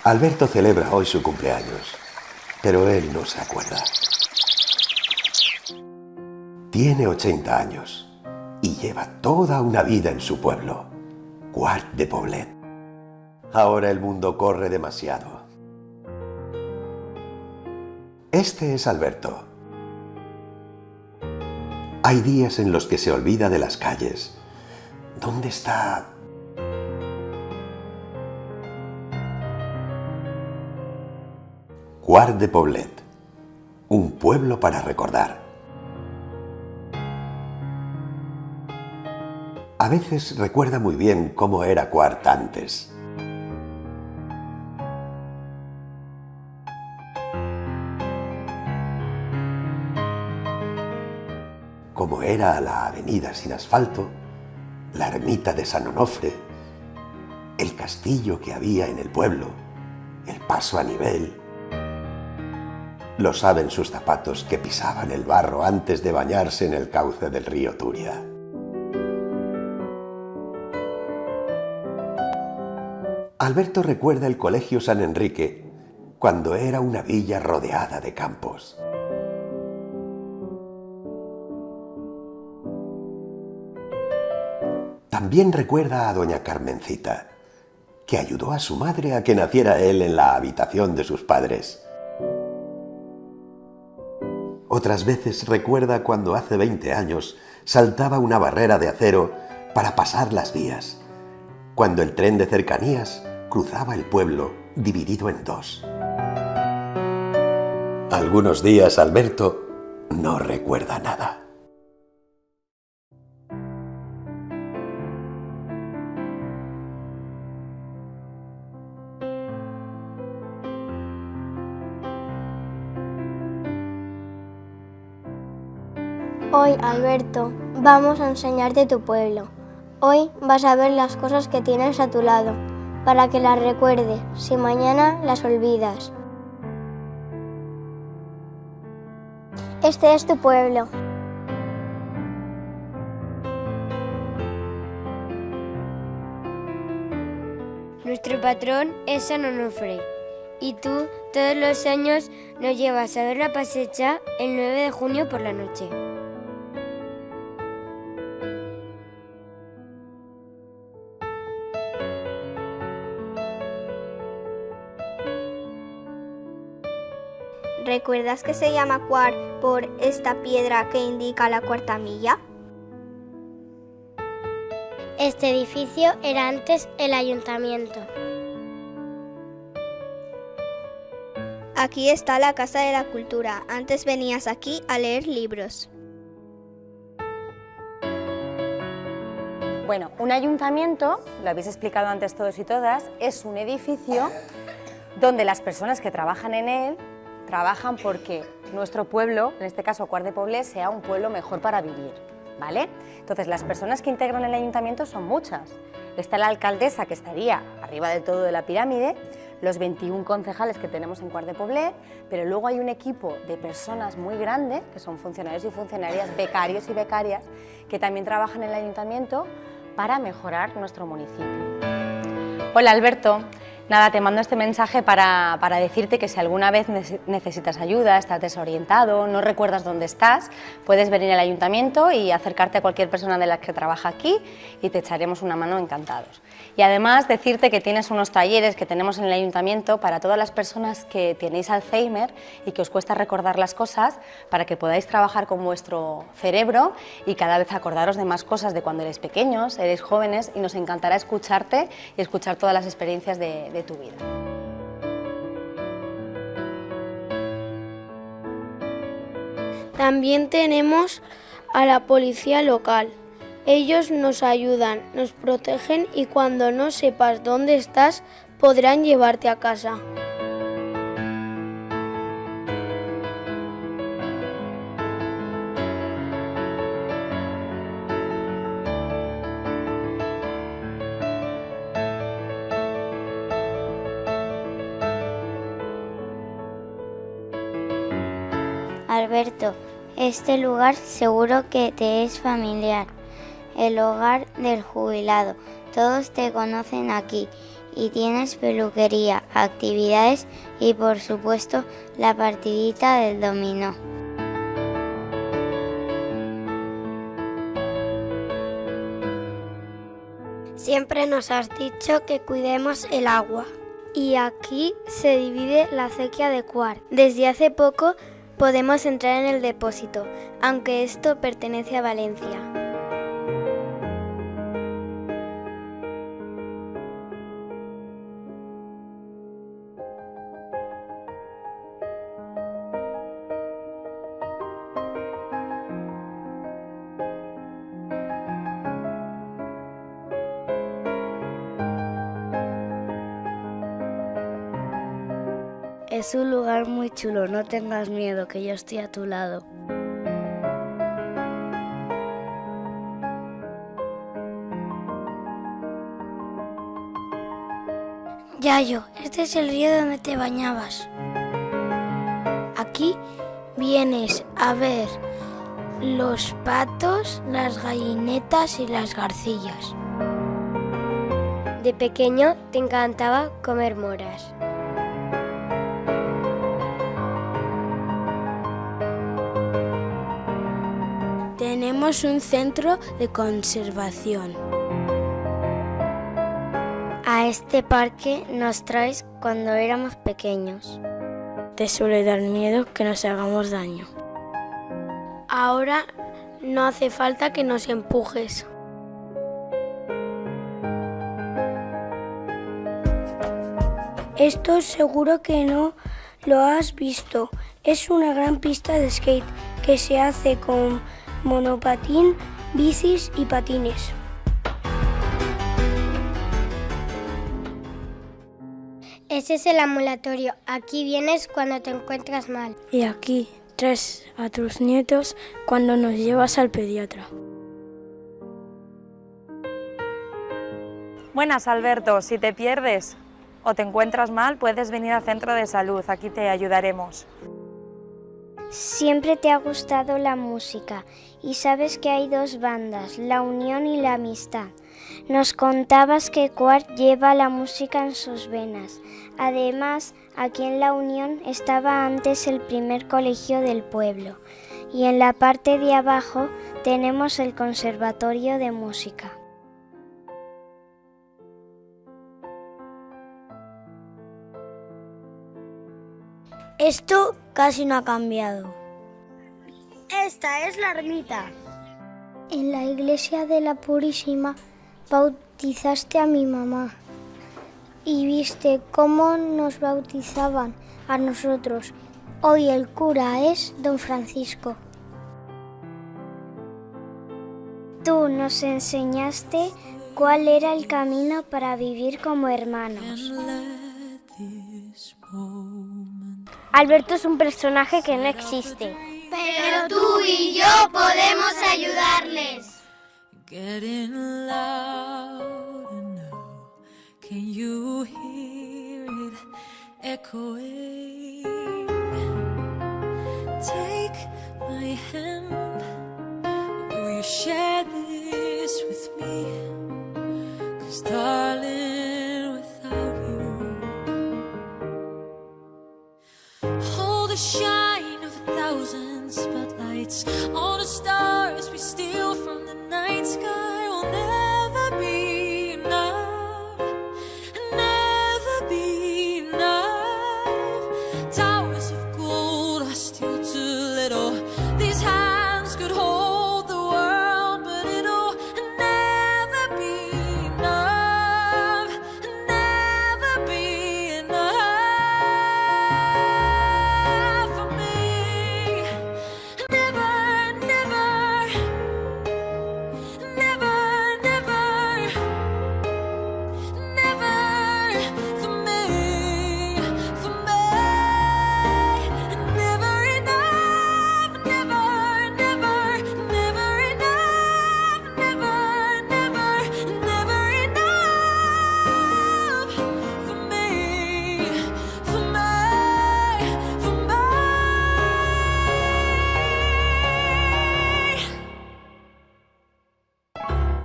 Alberto celebra hoy su cumpleaños, pero él no se acuerda. Tiene 80 años y lleva toda una vida en su pueblo, Quart de Poblet. Ahora el mundo corre demasiado. Este es Alberto. Hay días en los que se olvida de las calles. ¿Dónde está? Quart de Poblet, un pueblo para recordar. A veces recuerda muy bien cómo era Quart antes. Cómo era la avenida sin asfalto, la ermita de San Onofre, el castillo que había en el pueblo, el paso a nivel. Lo saben sus zapatos que pisaban el barro antes de bañarse en el cauce del río Turia. Alberto recuerda el colegio San Enrique cuando era una villa rodeada de campos. También recuerda a doña Carmencita, que ayudó a su madre a que naciera él en la habitación de sus padres. Otras veces recuerda cuando hace 20 años saltaba una barrera de acero para pasar las vías, cuando el tren de cercanías cruzaba el pueblo dividido en dos. Algunos días Alberto no recuerda nada. Hoy, Alberto, vamos a enseñarte tu pueblo. Hoy vas a ver las cosas que tienes a tu lado, para que las recuerdes, si mañana las olvidas. Este es tu pueblo. Nuestro patrón es San Onofre, y tú todos los años nos llevas a ver la cosecha el 9 de junio por la noche. ¿Recuerdas que se llama Quart por esta piedra que indica la cuarta milla? Este edificio era antes el ayuntamiento. Aquí está la Casa de la Cultura. Antes venías aquí a leer libros. Bueno, un ayuntamiento, lo habéis explicado antes todos y todas, es un edificio donde las personas que trabajan en él trabajan porque nuestro pueblo, en este caso Quart de Poblet, sea un pueblo mejor para vivir, ¿vale? Entonces, las personas que integran el ayuntamiento son muchas. Está la alcaldesa, que estaría arriba del todo de la pirámide, los 21 concejales que tenemos en Quart de Poblet, pero luego hay un equipo de personas muy grande, que son funcionarios y funcionarias, becarios y becarias, que también trabajan en el ayuntamiento para mejorar nuestro municipio. Hola, Alberto. Nada, te mando este mensaje para decirte que si alguna vez necesitas ayuda, estás desorientado, no recuerdas dónde estás, puedes venir al ayuntamiento y acercarte a cualquier persona de las que trabaja aquí y te echaremos una mano encantados. Y además decirte que tienes unos talleres que tenemos en el ayuntamiento para todas las personas que tenéis Alzheimer y que os cuesta recordar las cosas, para que podáis trabajar con vuestro cerebro y cada vez acordaros de más cosas de cuando eres pequeños, eres jóvenes, y nos encantará escucharte y escuchar todas las experiencias de tu vida. También tenemos a la policía local. Ellos nos ayudan, nos protegen y cuando no sepas dónde estás, podrán llevarte a casa. Alberto, este lugar seguro que te es familiar. El hogar del jubilado. Todos te conocen aquí y tienes peluquería, actividades y por supuesto la partidita del dominó. Siempre nos has dicho que cuidemos el agua. Y aquí se divide la acequia de Cuart. Desde hace poco podemos entrar en el depósito, aunque esto pertenece a Valencia. Es un lugar muy chulo, no tengas miedo, que yo estoy a tu lado. Yayo, este es el río donde te bañabas. Aquí vienes a ver los patos, las gallinetas y las garcillas. De pequeño te encantaba comer moras. Tenemos un centro de conservación. A este parque nos traes cuando éramos pequeños. Te suele dar miedo que nos hagamos daño. Ahora no hace falta que nos empujes. Esto seguro que no lo has visto. Es una gran pista de skate que se hace con monopatín, bicis y patines. Ese es el ambulatorio. Aquí vienes cuando te encuentras mal. Y aquí traes a tus nietos cuando nos llevas al pediatra. Buenas, Alberto. Si te pierdes o te encuentras mal, puedes venir al centro de salud. Aquí te ayudaremos. Siempre te ha gustado la música y sabes que hay dos bandas, la unión y la amistad. Nos contabas que Cuart lleva la música en sus venas. Además, aquí en la Unión estaba antes el primer colegio del pueblo y en la parte de abajo tenemos el conservatorio de música. Esto casi no ha cambiado. Esta es la ermita. En la iglesia de la Purísima bautizaste a mi mamá y viste cómo nos bautizaban a nosotros. Hoy el cura es don Francisco. Tú nos enseñaste cuál era el camino para vivir como hermanos. Alberto es un personaje que no existe. Pero tú y yo podemos ayudarles. Getting louder now. Can you hear it echoing?